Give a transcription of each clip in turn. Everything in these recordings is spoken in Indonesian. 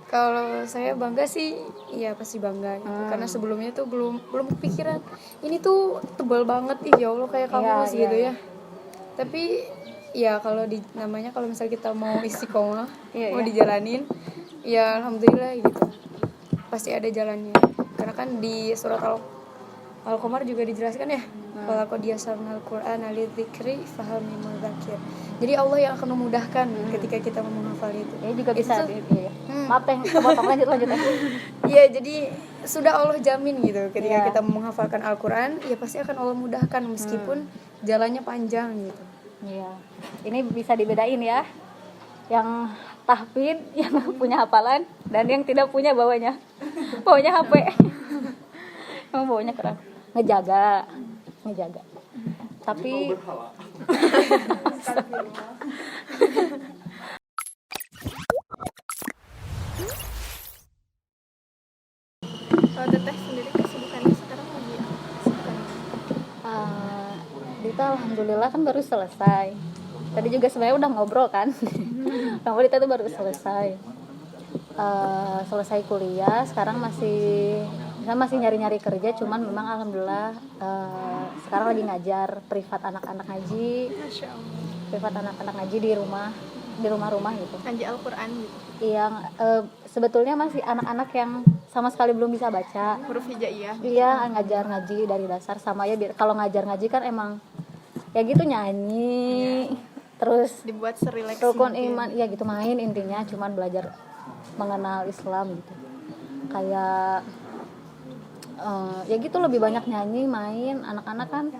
Kalau saya bangga sih, ya pasti bangga gitu. Karena sebelumnya tuh belum kepikiran ini tuh tebal banget, ya Allah kayak kamus gitu ya. Tapi ya namanya kalau misalnya kita mau istiqomah, mau dijalanin, ya alhamdulillah gitu. Pasti ada jalannya. Karena kan di surat Al-Qamar juga dijelaskan ya, walaqad yasarnal Qur'ana lidzikri fahal mim mudzakir. Jadi Allah yang akan memudahkan ketika kita mau menghafal itu. Ya juga bisa maaf teh, lanjut. Iya, jadi sudah Allah jamin gitu ketika kita menghafalkan Al-Qur'an, ya pasti akan Allah mudahkan meskipun jalannya panjang gitu. Iya. Ini bisa dibedain ya. Yang tahfidz, yang punya hafalan dan yang tidak punya bawanya HP. Emang bawanya keren. Ngejaga. Tapi Kalau Teteh sendiri kesibukannya sekarang lagi apa? Dita alhamdulillah kan baru selesai. Tadi juga sebenarnya udah ngobrol kan. Kamu Dita tuh baru selesai. Selesai kuliah, sekarang masih nyari-nyari kerja, cuman memang alhamdulillah sekarang lagi ngajar privat anak-anak ngaji. Masya Allah. Privat anak-anak ngaji di rumah-rumah gitu. Ngaji Al-Quran gitu. Iya, sebetulnya masih anak-anak yang sama sekali belum bisa baca. Huruf hijaiyah. Iya, ngajar ngaji dari dasar sama ya. Kalau ngajar ngaji kan emang ya gitu nyanyi, terus dibuat serileks rukun iman, ya gitu main intinya, cuman belajar mengenal Islam gitu. Kayak ya gitu lebih banyak nyanyi, main, anak-anak kan.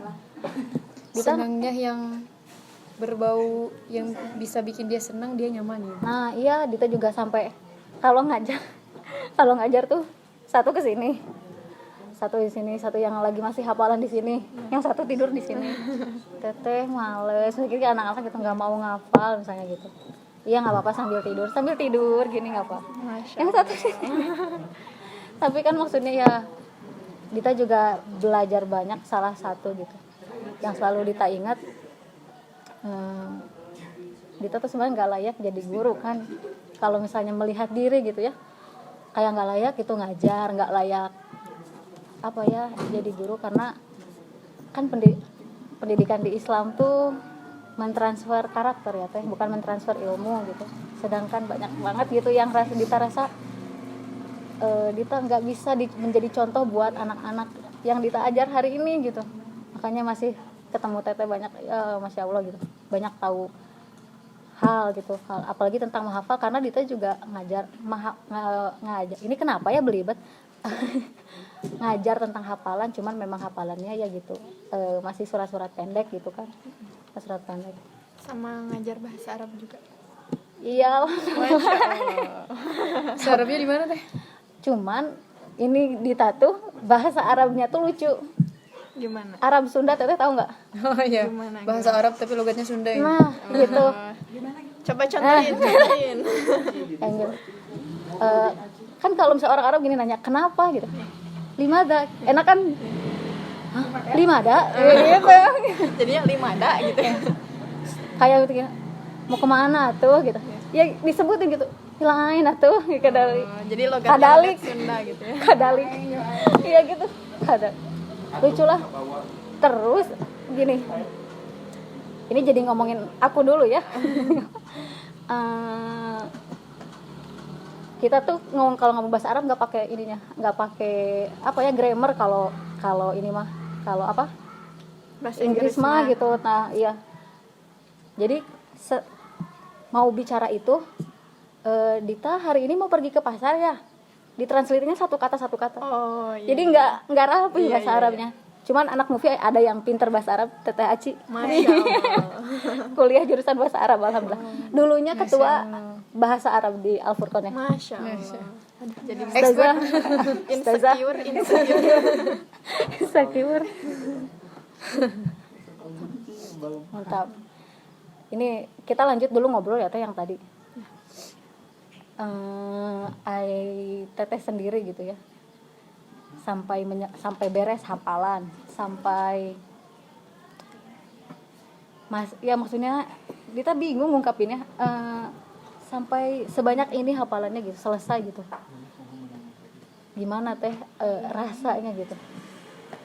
Senangnya yang berbau yang bisa bikin dia senang, dia nyaman gitu. Nah iya, Dita juga sampai kalau ngajar tuh satu ke sini, satu di sini, satu yang lagi masih hafalan di sini, yang satu tidur di sini. Teteh males, mungkin anak-anak gitu nggak mau ngafal misalnya gitu. Iya nggak apa-apa sambil tidur gini nggak apa. Yang satu sini. Tapi kan maksudnya ya Dita juga belajar banyak, salah satu gitu yang selalu Dita ingat. Dita tuh sebenarnya nggak layak jadi guru kan, kalau misalnya melihat diri gitu ya, kayak nggak layak itu ngajar, nggak layak apa ya jadi guru, karena kan pendidikan di Islam tuh mentransfer karakter ya teh, bukan mentransfer ilmu gitu. Sedangkan banyak banget gitu yang Dita rasa Dita nggak bisa menjadi contoh buat anak-anak yang Dita ajar hari ini gitu. Makanya masih ketemu Teteh banyak, ya Masya Allah gitu, banyak tahu hal gitu, apalagi tentang menghafal, karena Dita juga ngajar ini kenapa ya belibet ngajar tentang hafalan, cuman memang hafalannya ya gitu masih surat-surat pendek gitu kan, surat pendek. Sama ngajar bahasa Arab juga. Iya. Masya Allah. Bahasa Arabnya di mana teh? Cuman ini Dita tuh bahasa Arabnya tuh lucu. Gimana? Arab Sunda Teteh tahu nggak? Oh iya. Bahasa Arab tapi logatnya Sunda ya. Nah, gitu. Coba contohin. Yang gitu. Kan kalau misalnya orang Arab gini nanya, "Kenapa?" gitu. Limada. Enak kan? Hah? Limada? Gitu. Jadinya limada gitu ya. Kayak gitu, mau kemana tuh gitu. Ya disebutin gitu. Lain atuh kadalik. Jadi logatnya logat Sunda gitu ya. Kadalik. Iya gitu. Lucu lah. Terus gini, ini jadi ngomongin aku dulu ya. Kita tuh kalau ngomong bahasa Arab nggak pakai ininya, nggak pakai apa ya grammar, kalau ini mah kalau apa Bahasa Inggris mah gitu. Nah iya, jadi mau bicara itu Dita hari ini mau pergi ke pasar ya, ditranslate-nya satu kata. Oh, iya. Jadi nggak rapi bahasa Arabnya. Cuman anak movie ada yang pinter bahasa Arab, Teteh Aci. Masya Allah. Kuliah jurusan bahasa Arab alhamdulillah. Dulunya ketua bahasa Arab di Al Furqon ya. Masya Allah. Jadi Ustazah. Insecure. Mantap. Ini kita lanjut dulu ngobrol ya teh yang tadi. Teteh sendiri gitu ya. Sampai beres hafalan, sampai ya maksudnya Dita bingung ngungkapinnya, sampai sebanyak ini hafalannya gitu, selesai gitu. Gimana teh rasanya gitu?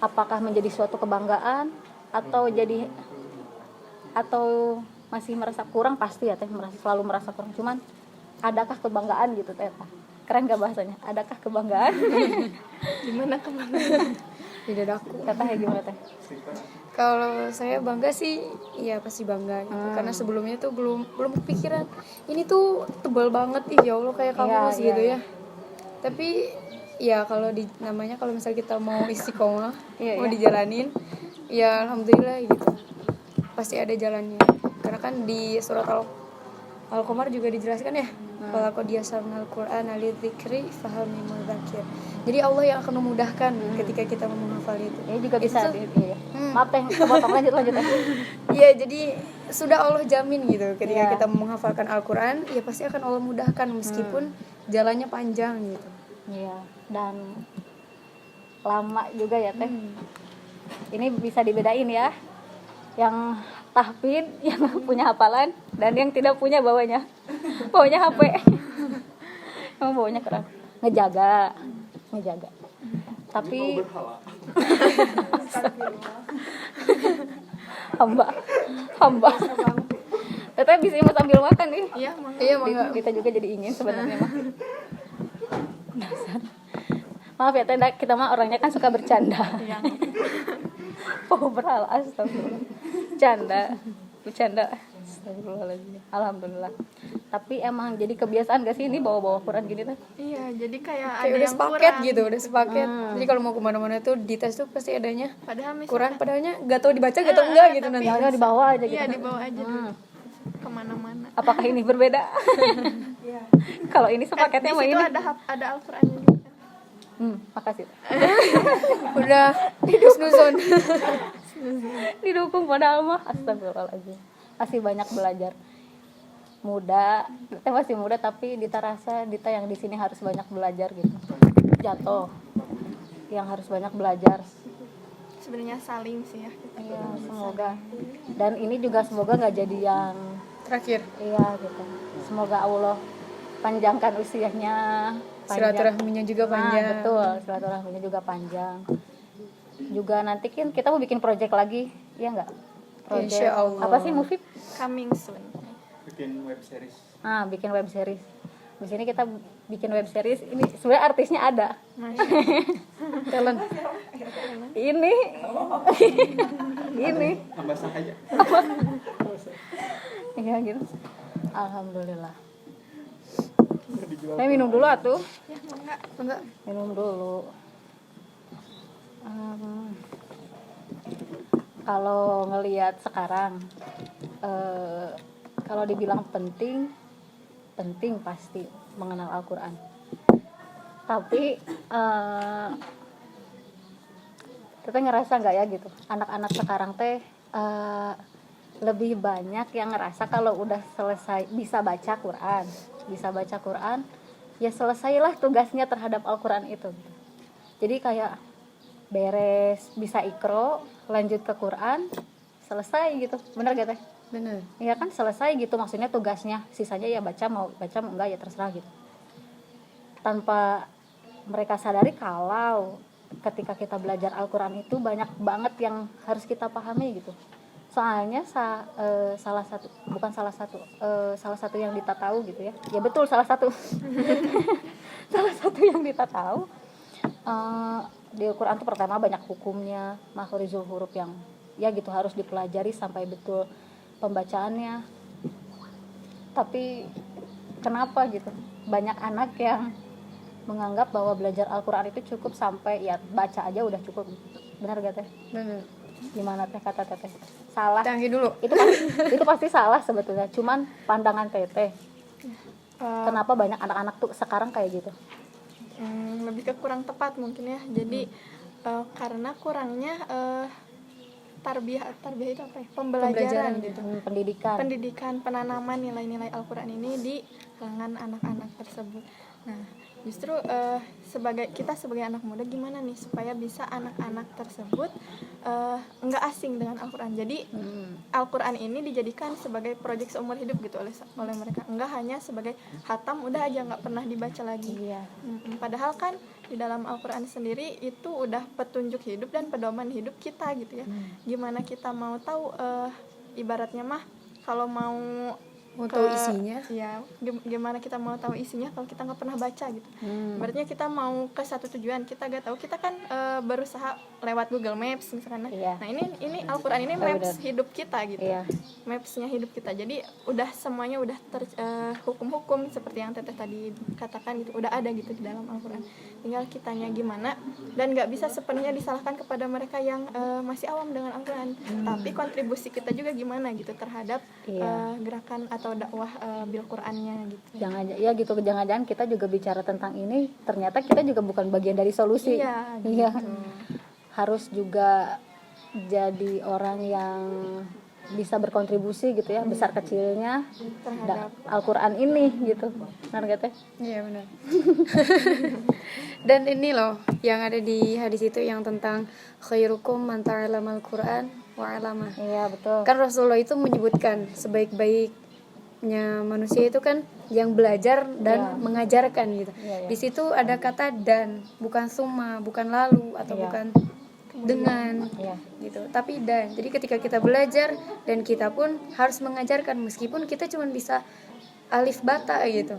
Apakah menjadi suatu kebanggaan atau masih merasa kurang? Pasti ya teh, selalu merasa kurang. Cuman adakah kebanggaan gitu teh? Keren gak bahasanya? Adakah kebanggaan? Gimana kemana? Di dadaku. Teteh gimana teh? Kalau saya bangga sih, ya pasti bangga gitu. Karena sebelumnya tuh belum kepikiran. Ini tuh tebal banget, ih ya Allah kayak kamus Iya, gitu iya. ya. Tapi ya kalau kalau misalnya kita mau istiqomah, Iya, mau iya. dijalanin, ya alhamdulillah gitu. Pasti ada jalannya. Karena kan di surat Al-Qamar juga dijelaskan ya, walaqad yasarnal Qur'ana lidzikri fahal mim mudzakir. Jadi Allah yang akan memudahkan ketika kita mau menghafal itu. Ini juga bisa Itu tuh, iya. Maaf teh, kepotong lanjut teh. iya, jadi sudah Allah jamin gitu ketika Iya. kita menghafalkan Al-Qur'an, ya pasti akan Allah mudahkan meskipun jalannya panjang gitu. Iya, dan lama juga ya teh. Ini bisa dibedain ya, yang tahfidz, yang punya hafalan, dan yang tidak punya bawanya HP. Emang bawanya keren, ngejaga. Tapi hamba. Teteh bisa mau sambil makan nih. Iya, mau. Iya, mangga. Kita juga jadi ingin sebenarnya mah. Dasar. Maaf ya teh, kita mah orangnya kan suka bercanda. Oh berhala, astagfirullah. Bercanda. Astagfirullahaladzim. Alhamdulillah. Tapi emang jadi kebiasaan gak sih ini bawa Quran gini tuh? Iya, jadi kayak ada Kayak udah yang sepaket kurang. gitu, udah sepaket. Jadi kalau mau kemana-mana tuh di tas tuh pasti adanya Padahal misalkan, Quran, padahalnya gak tahu dibaca gak tahu enggak gitu nanti. Yang dibawa aja gitu. iya dibawa aja dulu kemana-mana. Apakah ini berbeda? Kalau ini Di sepaketnya mah situ ini. ada Al-Qur'annya juga. Makasih. Udah husnuzon. Didukung padahal mah astagfirullahaladzim. Masih banyak belajar. Muda, kita masih muda tapi Dita rasa Dita yang di sini harus banyak belajar gitu. Jatuh. Yang harus banyak belajar. Sebenarnya saling sih ya. Iya, semoga. Dan ini juga semoga nggak jadi yang Terakhir, iya gitu. Semoga Allah panjangkan usianya. silaturahminya juga panjang. Betul, silaturahminya juga panjang. Juga nanti kan kita mau bikin project lagi, iya nggak? Project Insya Allah. apa sih Mufid? Coming soon. Bikin web series. Bikin web series. Di sini kita bikin web series. Ini sebenarnya artisnya ada. Talent. Ini. Ini. Tambah sah aja. Iya gitu. Alhamdulillah. Saya minum dulu atuh. Ya, Enggak. Minum dulu. Kalau ngelihat sekarang, kalau dibilang penting pasti mengenal Al-Quran. Tapi teteh ngerasa nggak ya gitu, anak-anak sekarang teh lebih banyak yang ngerasa kalau udah selesai bisa baca Quran, ya selesailah tugasnya terhadap Al-Quran itu. Jadi kayak beres bisa Iqra, lanjut ke Quran, selesai gitu. Bener gak teh? Bener. Iya kan selesai gitu, maksudnya tugasnya. Sisanya ya baca, mau enggak ya terserah gitu. Tanpa mereka sadari kalau ketika kita belajar Al-Quran itu banyak banget yang harus kita pahami gitu. Soalnya salah satu yang Dita tahu gitu ya. Ya betul, salah satu. Salah satu yang Dita tahu. Di Al-Quran itu pertama banyak hukumnya, makhorijul huruf yang ya gitu harus dipelajari sampai betul pembacaannya. Tapi kenapa gitu banyak anak yang menganggap bahwa belajar Al-Quran itu cukup sampai ya baca aja udah cukup. Benar gak teh? Bener. Gimana teh kata teteh? Salah. Tanggi dulu. Itu pasti salah sebetulnya. Cuman pandangan teteh. Kenapa banyak anak-anak tuh sekarang kayak gitu? Lebih ke kurang tepat mungkin ya. Jadi karena kurangnya tarbiyah itu apa ya? Pembelajaran gitu. Pendidikan. Pendidikan, penanaman nilai-nilai Al-Quran ini di kalangan anak-anak tersebut. Nah, justru sebagai anak muda gimana nih supaya bisa anak-anak tersebut nggak asing dengan Al-Quran. Jadi Al-Quran ini dijadikan sebagai proyek seumur hidup gitu oleh mereka. Nggak hanya sebagai hatam udah aja nggak pernah dibaca lagi. Iya. Padahal kan di dalam Al-Quran sendiri itu udah petunjuk hidup dan pedoman hidup kita gitu ya. Gimana kita mau tahu ibaratnya mah kalau mau Tahu isinya. ya gimana kita mau tahu isinya kalau kita nggak pernah baca gitu. Berarti kita mau ke satu tujuan kita nggak tahu, kita kan berusaha lewat Google Maps misalkan. Iya. Nah ini Al-Quran ini maps hidup kita gitu. Iya. Mapsnya hidup kita, jadi udah semuanya udah hukum-hukum seperti yang Teteh tadi katakan gitu, udah ada gitu di dalam Al-Quran. Tinggal kitanya gimana, dan nggak bisa sepenuhnya disalahkan kepada mereka yang masih awam dengan Al-Quran. Tapi kontribusi kita juga gimana gitu terhadap gerakan atau dakwah bil Qurannya gitu. Jangan-jangan kita juga bicara tentang ini, ternyata kita juga bukan bagian dari solusi. Iya, Iya. Harus juga jadi orang yang bisa berkontribusi gitu ya, besar kecilnya terhadap Al-Quran ini gitu. Benar gak Teh? Iya benar. Dan ini loh yang ada di hadis itu yang tentang khairukum man ta'allamal Qur'an wa 'allamah. Iya, betul. Kan Rasulullah itu menyebutkan sebaik-baiknya manusia itu kan yang belajar dan mengajarkan gitu. Iya. Di situ ada kata dan, bukan summa, bukan lalu atau bukan dengan gitu, tapi dan. Jadi ketika kita belajar dan kita pun harus mengajarkan meskipun kita cuma bisa alif bata gitu.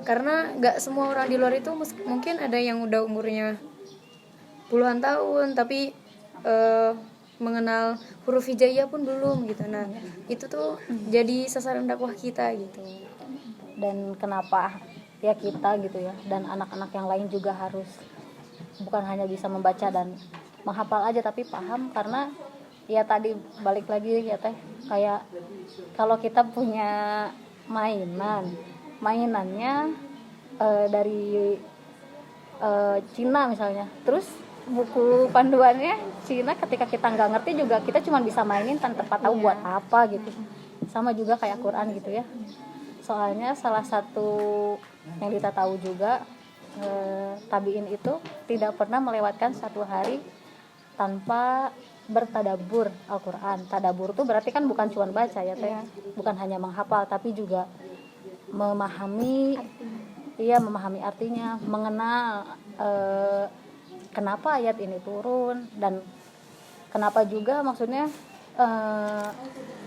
Karena nggak semua orang di luar itu mungkin ada yang udah umurnya puluhan tahun tapi mengenal huruf hijaiyah pun belum gitu. Nah, itu tuh jadi sasaran dakwah kita gitu. Dan kenapa ya kita gitu ya, dan anak-anak yang lain juga harus bukan hanya bisa membaca dan menghafal aja tapi paham, karena ya tadi balik lagi ya Teh, kayak kalau kita punya mainannya dari Cina misalnya, terus buku panduannya Cina, ketika kita nggak ngerti juga kita cuma bisa mainin tanpa tahu buat apa gitu. Sama juga kayak Quran gitu ya. Soalnya salah satu yang kita tahu juga, tabiin itu tidak pernah melewatkan satu hari tanpa bertadabur Al-Quran. Tadabur itu berarti kan bukan cuma baca ya Teh, bukan hanya menghafal tapi juga memahami artinya, mengenal kenapa ayat ini turun dan kenapa juga maksudnya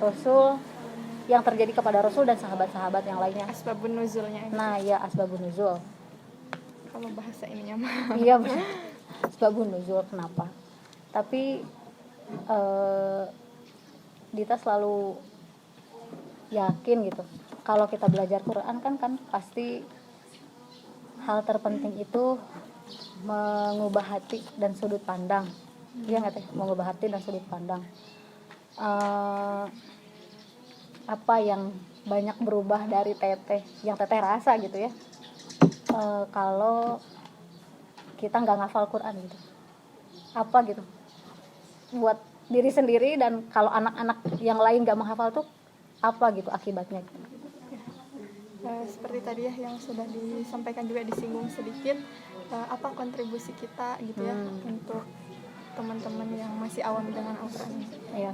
Rasul, yang terjadi kepada Rasul dan sahabat-sahabat yang lainnya. Asbabun nuzulnya. Nah, ya asbabun nuzul. Kalau bahasa ininya mah. Iya benar. Asbabun nuzul kenapa? Tapi Dita selalu yakin gitu, kalau kita belajar Quran kan pasti hal terpenting itu mengubah hati dan sudut pandang. Iya nggak Teh? Mengubah hati dan sudut pandang. Apa yang banyak berubah dari Teteh, yang Teteh rasa gitu ya, kalau kita nggak ngafal Quran gitu, apa gitu buat diri sendiri, dan kalau anak-anak yang lain nggak menghafal tuh apa gitu akibatnya gitu. Seperti tadi ya yang sudah disampaikan juga, disinggung sedikit, apa kontribusi kita gitu ya untuk teman-teman yang masih awam dengan Al-Quran.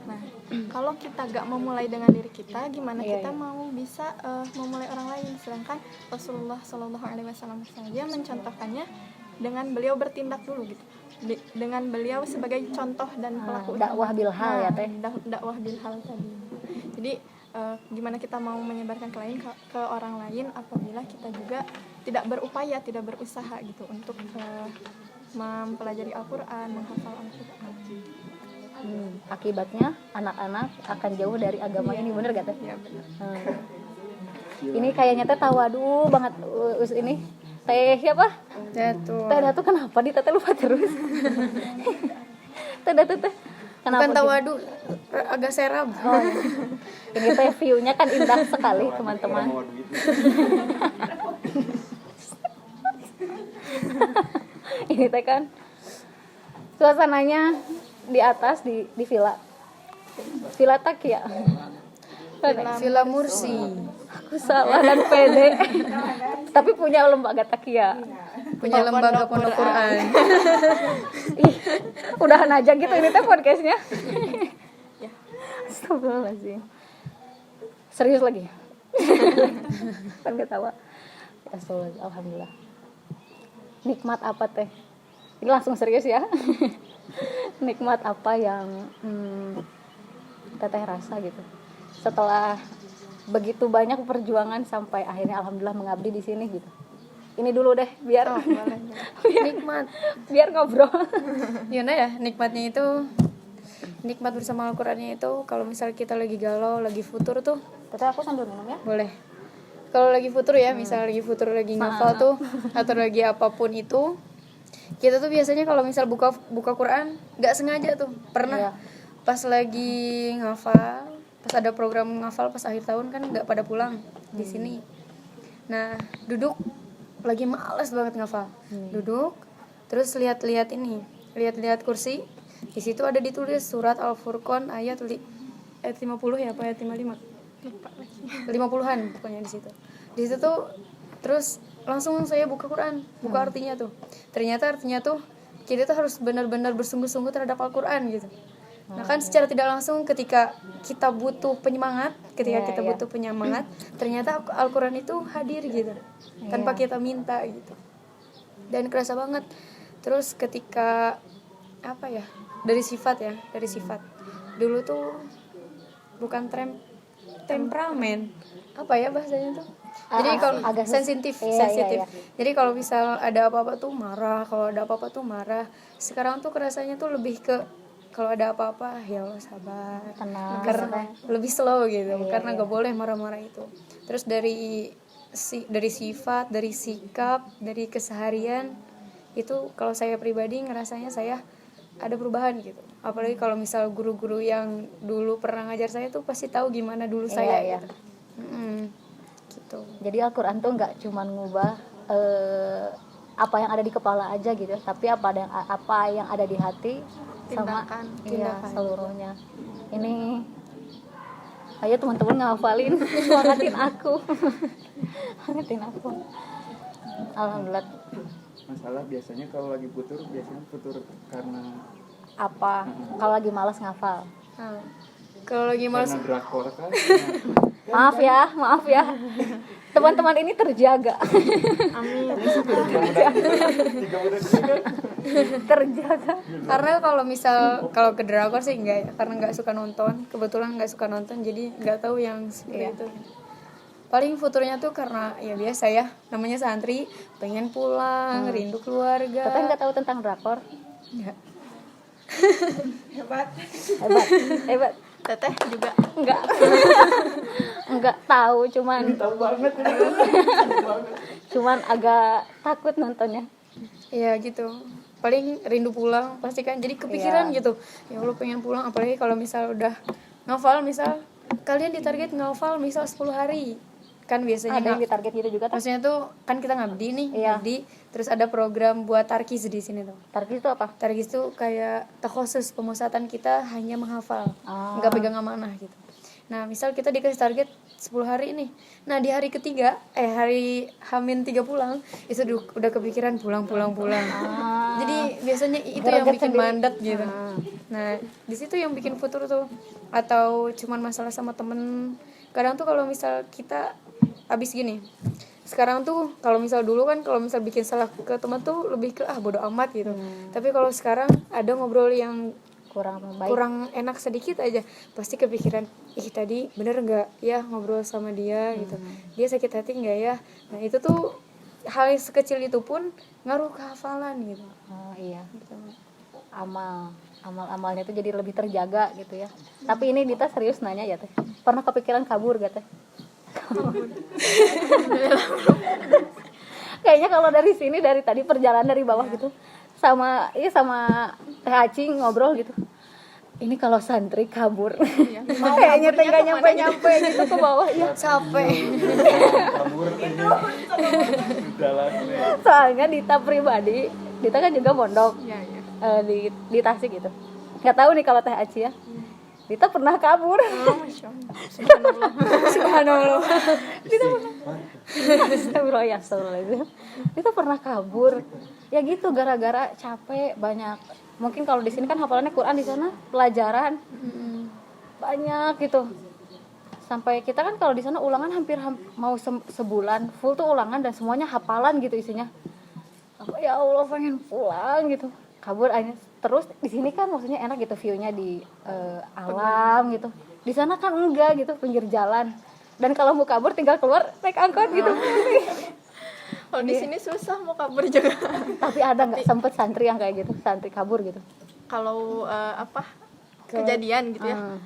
Nah, kalau kita gak memulai dengan diri kita, gimana kita mau bisa memulai orang lain? Sedangkan Rasulullah SAW saja mencontohkannya dengan beliau bertindak dulu gitu, dengan beliau sebagai contoh dan pelaku dakwah bilhal ya Teh. Dakwah bilhal tadi. Jadi gimana kita mau menyebarkan ke orang lain apabila kita juga tidak berupaya, tidak berusaha gitu untuk mempelajari Al-Quran, menghafal Al-Quran. Akibatnya anak-anak akan jauh dari agama ini, bener gak Teh? Iya benar. Ini kayaknya Teh tawadu banget ini. Teh siapa? Jatuh. Teh Datu kenapa di Teteh lupa terus? Teh Datu Teh kenapa? Bukan tawadu, agak seram. Oh, ini Teh view-nya kan indah sekali teman-teman. Ini Teh kan suasananya di atas di villa Takia. Villa Mursi. salah dan pede. Tapi punya lembaga takia. Punya lembaga pondok Quran. Ih, udahan aja gitu ini teh podcastnya. Astagfirullahaladzim. Serius lagi. Kan ketawa. Astagfirullah, alhamdulillah. Nikmat apa teh? Ini langsung serius ya. Nikmat apa yang teteh rasa gitu setelah begitu banyak perjuangan sampai akhirnya alhamdulillah mengabdi di sini gitu. Ini dulu deh biar Nikmat. biar ngobrol. Gimana ya nikmatnya itu, nikmat bersama Al-Qurannya itu kalau misal kita lagi galau, lagi futur tuh Teteh aku sambil minum ya. boleh. Kalau lagi futur ya, misal lagi futur, lagi ngafal tuh atau lagi apapun itu, kita tuh biasanya kalau misal buka Quran nggak sengaja tuh pernah pas lagi ngafal, pas ada program ngafal pas akhir tahun kan nggak pada pulang di sini. Nah duduk lagi males banget ngafal, duduk terus lihat-lihat kursi, di situ ada ditulis surat Al-Furqan ayat 50 ya apa ayat 55 50-an pokoknya di situ tuh. Terus langsung saya buka Quran, buka artinya tuh. Ternyata artinya tuh kita tuh harus benar-benar bersungguh-sungguh terhadap Al-Quran gitu. Nah kan secara tidak langsung ketika kita butuh penyemangat, ternyata Al-Quran itu hadir gitu, tanpa kita minta gitu. Dan kerasa banget. Terus ketika apa ya, dari sifat. Dulu tuh bukan temperamen, apa ya bahasanya tuh. Jadi kalau agak sensitif. Iya. Jadi kalau misal ada apa-apa tuh marah, Sekarang tuh kerasanya tuh lebih ke kalau ada apa-apa ya Allah sabar, tenang, karena lebih slow gitu, karena nggak boleh marah-marah itu. Terus dari sifat, dari sikap, dari keseharian itu kalau saya pribadi ngerasanya saya ada perubahan gitu. Apalagi kalau misal guru-guru yang dulu pernah ngajar saya tuh pasti tahu gimana dulu saya gitu. Gitu. Jadi Al-Quran tuh nggak cuma ngubah apa yang ada di kepala aja gitu, tapi apa yang ada di hati sama tindakan seluruhnya. Ini ayo teman-teman ngafalin, semangatin aku. Alhamdulillah. Masalah biasanya kalau lagi futur karena Apa? Kalau lagi malas ngafal. Kalau lagi malas karena drakor kan. Maaf ya. Teman-teman ini terjaga. Amin. Terjaga. Karena kalau ke drakor sih enggak ya, karena nggak suka nonton, kebetulan nggak suka nonton, jadi nggak tahu yang seperti itu. Paling futurnya tuh karena ya biasa ya, namanya santri, pengen pulang, rindu keluarga. Teteh nggak tahu tentang drakor? Enggak. Hebat. Teteh juga Enggak tahu, cuman agak takut nontonnya. Iya gitu. Paling rindu pulang pasti kan, jadi kepikiran gitu. Ya Allah pengen pulang, apalagi kalau misal udah ngafal, misal kalian ditarget ngafal misal 10 hari. Kan biasanya Ada yang ditarget gitu juga. maksudnya tuh kan kita ngabdi nih, Iya. ngabdi, terus ada program buat tarkis di sini tuh. Target itu apa? Tarkis tuh kayak takhusus, pemusatan kita hanya menghafal, nggak pegang amanah gitu. Nah misal kita dikasih target 10 hari nih, nah di hari ketiga hari H-3 pulang itu udah kepikiran pulang. Jadi biasanya itu yang bikin mandat gitu. Nah di situ yang bikin futur tuh, atau cuman masalah sama temen. Kadang tuh kalau misal kita habis gini, sekarang tuh kalau misal dulu kan kalau misal bikin salah ke teman tuh lebih ke bodo amat gitu. Tapi kalau sekarang ada ngobrol yang kurang enak sedikit aja, pasti kepikiran, tadi bener nggak ya ngobrol sama dia gitu, dia sakit hati nggak ya. Nah itu tuh hal sekecil itu pun ngaruh ke hafalan gitu. Iya. Gitu. Amalnya itu jadi lebih terjaga gitu ya. Tapi ini Dita serius nanya ya teh, pernah kepikiran kabur gak teh? Kayaknya kalau dari sini, dari tadi perjalanan dari bawah gitu sama Teh Acing ngobrol gitu, ini kalau santri kabur kayaknya teh gak nyampe gitu ke bawah ya, Capek. soalnya Dita pribadi, Dita kan juga mondok di Tasik gitu. Nggak tahu nih kalau Teh Aci ya, Dita pernah kabur. Masya Allah. Subhanallah. Subhanallah. Astagfirullah. Dita pernah kabur. Ya gitu gara-gara capek banyak. Mungkin kalau di sini kan hafalannya Quran, di sana pelajaran. Banyak gitu. Sampai kita kan kalau di sana ulangan hampir mau sebulan full tuh ulangan dan semuanya hafalan gitu isinya. Ya Allah pengen pulang gitu. Kabur aja. Terus di sini kan maksudnya enak gitu view-nya di alam gitu. Di sana kan enggak gitu, pinggir jalan. Dan kalau mau kabur tinggal keluar naik angkot gitu. Kalau di sini susah mau kabur juga. Tapi ada nggak sempet santri yang kayak gitu, santri kabur gitu? Kalau kejadian gitu ya.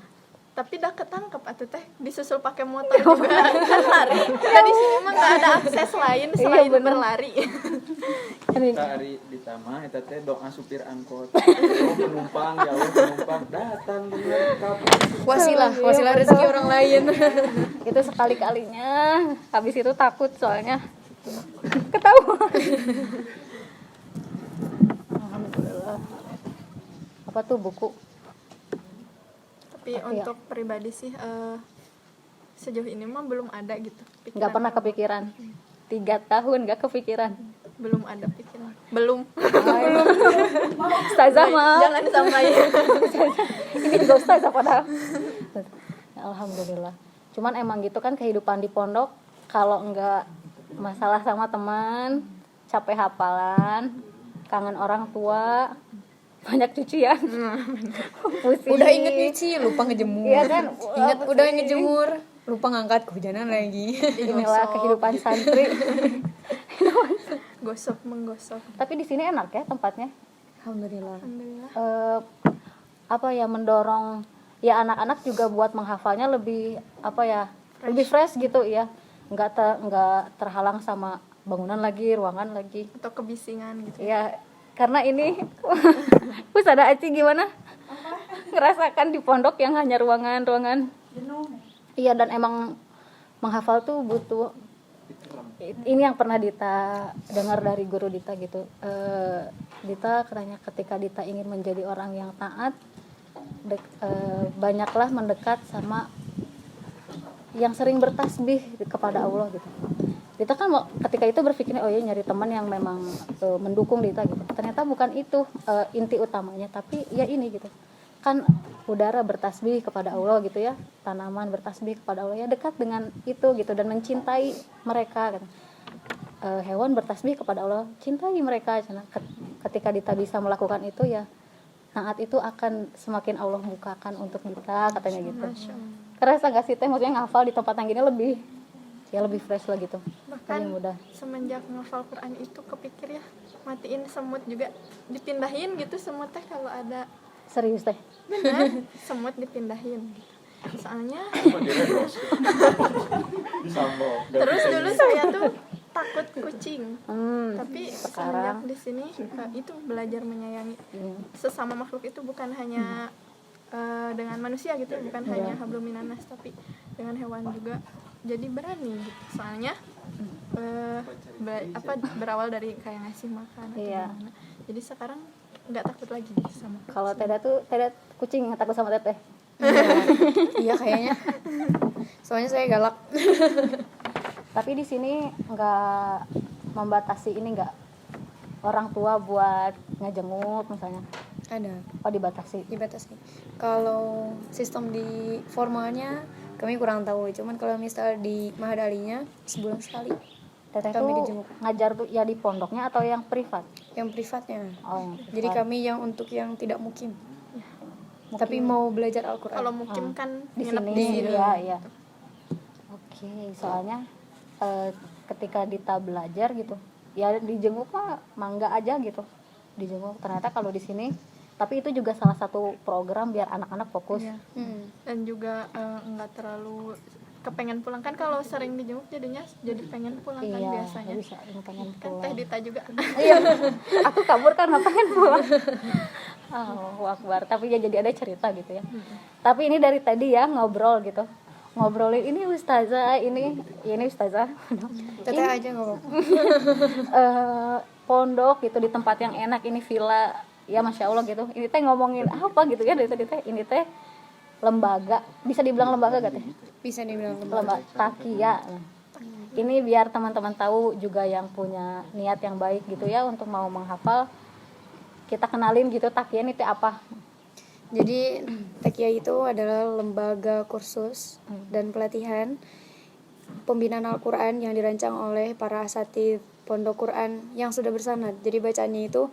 Tapi dah ketangkep atuh teh, disusul pakai motor juga kan lari. Ya di sini mah nggak ada akses lain selain berlari. Kita hari di Tama eta teh doa supir angkot. Oh, penumpang ya Allah, penumpang datang bener kabur. Wasilah rezeki orang lain. Itu sekali-kalinya. Habis itu takut soalnya ketahuan. Alhamdulillah. Apa tuh buku? Tapi untuk pribadi sih sejauh ini mah belum ada gitu pikiran. Nggak pernah kepikiran. 3 tahun nggak kepikiran. Belum ada pikiran. Belum. Ustazah mah. Jangan sampai. Ini juga ustazah padahal. Alhamdulillah. Cuman emang gitu kan kehidupan di pondok, kalau enggak masalah sama teman, capek hafalan, kangen orang tua, banyak cucian. Pusing. Udah inget nyuci, lupa ngejemur. Iya kan? Ingat udah ngejemur, lupa ngangkat kehujanan lagi. Inilah kehidupan santri. Gosok menggosok. Tapi di sini enak ya tempatnya. Alhamdulillah. Alhamdulillah. Apa ya, mendorong ya anak-anak juga buat menghafalnya lebih apa ya, lebih fresh gitu ya, nggak terhalang sama bangunan lagi, ruangan lagi Atau kebisingan gitu. ya. Karena ini Ustazah Aci gimana ngerasakan di pondok yang hanya ruangan iya, dan emang menghafal tuh butuh ini yang pernah Dita dengar dari guru Dita gitu. Dita katanya ketika Dita ingin menjadi orang yang taat, banyaklah mendekat sama yang sering bertasbih kepada Allah gitu. Dita kan ketika itu berpikirnya oh ya nyari teman yang memang mendukung Dita gitu. Ternyata bukan itu inti utamanya, tapi ya ini gitu. Kan udara bertasbih kepada Allah gitu ya, tanaman bertasbih kepada Allah, ya dekat dengan itu gitu dan mencintai mereka gitu. Hewan bertasbih kepada Allah, cintai mereka. Ketika Dita bisa melakukan itu ya, taat itu akan semakin Allah bukakan untuk Dita, katanya gitu. Kerasa gak sih teh, maksudnya ngafal di tempat yang gini lebih fresh lah gitu, Bahkan lebih mudah. semenjak ngafal Quran itu kepikir ya matiin semut juga, dipindahin gitu semut teh kalau ada. Serius teh? Benar, semut dipindahin gitu. Soalnya terus dulu saya tuh takut kucing. Tapi semenjak di sini itu belajar menyayangi sesama makhluk itu, bukan hanya dengan manusia gitu, bukan hanya hablum minanas, tapi dengan hewan juga. Jadi berani gitu. Soalnya berawal dari kayak ngasih makan atau gimana. Jadi sekarang nggak takut lagi gitu sama kucing. Kalau Teda kucing takut sama Teteh. Iya kayaknya. Soalnya saya galak. Tapi di sini nggak membatasi ini, nggak orang tua buat ngejenguk misalnya. Ada. Oh, dibatasi. Kalau sistem di formalnya kami kurang tahu, cuman kalau misal di Mahadalinya sebulan sekali. Teteh kami tuh dijenguk. ngajar tuh ya di pondoknya atau yang privat? Yang privatnya. Oh, yang privat. Jadi kami yang untuk yang tidak mukim. Tapi mau belajar Al-Quran. Kalau mukim kan di nginep sini di sini. ya. Oke, soalnya ketika Dita belajar gitu, ya dijenguk mah mangga aja gitu. Dijenguk. Ternyata kalau di sini, tapi itu juga salah satu program biar anak-anak fokus. Iya. Dan juga nggak terlalu kepengen pulang kan, kalau sering dijenguk jadinya jadi pengen pulang kan biasanya. Bisa pengen Kan pulang. Teh Dita juga. Iya, aku kabur karena pengen pulang. Oh, Akbar. Tapi ya jadi ada cerita gitu ya. Tapi ini dari tadi ya ngobrol gitu. Ngobrolin ini ustazah, ini ustazah. Teteh aja nggak apa-apa. Pondok gitu di tempat yang enak, ini villa. Ya Masya Allah gitu. Ini teh ngomongin apa gitu ya dari tadi teh. Ini teh lembaga, bisa dibilang lembaga gak teh? Bisa dibilang Lembaga Takia. Ini biar teman-teman tahu juga yang punya niat yang baik gitu ya untuk mau menghafal, kita kenalin gitu Takia ini teh apa. Jadi Takia itu adalah lembaga kursus dan pelatihan pembinaan Al-Quran yang dirancang oleh para asatidz pondok Quran yang sudah bersanad. Jadi bacaannya itu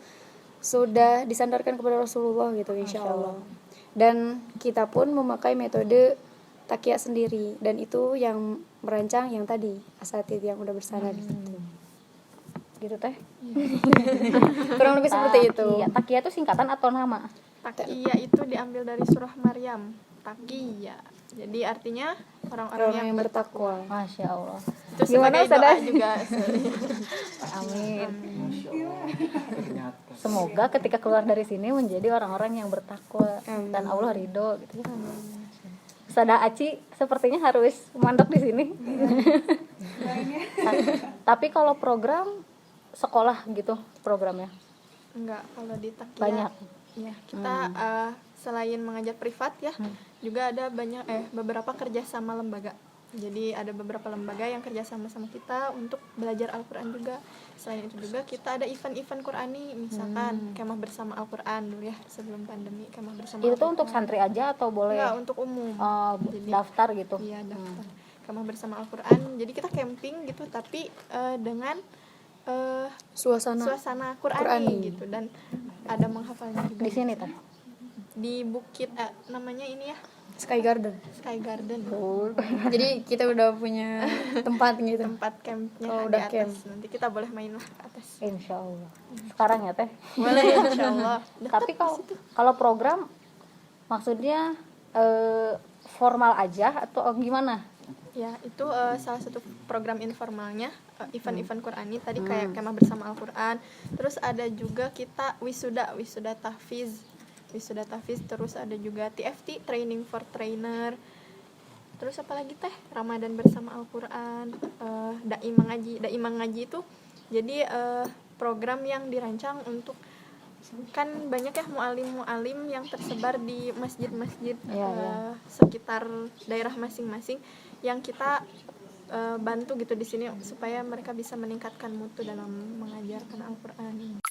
sudah disandarkan kepada Rasulullah gitu, insya Allah. Dan kita pun memakai metode Takia sendiri, dan itu yang merancang yang tadi asatidz yang udah bersanad Gitu teh. kurang lebih seperti itu. Takia itu singkatan atau nama? Takia itu diambil dari surah Maryam. Takia. Jadi artinya orang-orang Orang yang bertakwa. Masya Allah. itu Gimana, sebagai doa Ustazah? juga. Amin. Masya Allah. Ternyata. Semoga ketika keluar dari sini menjadi orang-orang yang bertakwa dan Allah ridho gitu. Sada Aci sepertinya harus mandek di sini. Tapi kalau program sekolah gitu programnya Enggak, kalau di Takia banyak. ya kita selain mengajar privat ya, juga ada beberapa kerjasama lembaga. Jadi ada beberapa lembaga yang kerjasama sama kita untuk belajar Al-Quran juga. Selain itu juga kita ada event-event Qurani, misalkan kemah bersama Al-Quran dulu ya, sebelum pandemi kemah bersama Itu Al-Quran. untuk santri aja atau boleh Enggak, untuk umum. Jadi- daftar gitu? Iya, daftar. Kemah bersama Al-Quran. Jadi kita camping gitu, tapi dengan suasana Qurani gitu, dan ada menghafalnya juga. Di sini teh. Di bukit namanya ini ya, Sky Garden. Sky Garden. Jadi kita udah punya tempat gitu. Tempat campnya Oh, di udah atas. camp. Nanti kita boleh main lah ke atas. Insya Allah. Sekarang ya teh. Boleh, insya Allah. Tapi kalau program maksudnya formal aja atau gimana? Ya, itu salah satu program informalnya, event-event Qurani tadi kayak kemah bersama Al-Quran. Terus ada juga kita wisuda tahfiz, terus ada juga TFT, training for trainer. Terus apa lagi teh? Ramadan bersama Al-Quran, dai mengaji itu jadi program yang dirancang untuk, kan banyak ya mualim yang tersebar di masjid-masjid sekitar daerah masing-masing, yang kita bantu gitu di sini supaya mereka bisa meningkatkan mutu dalam mengajarkan Al-Quran.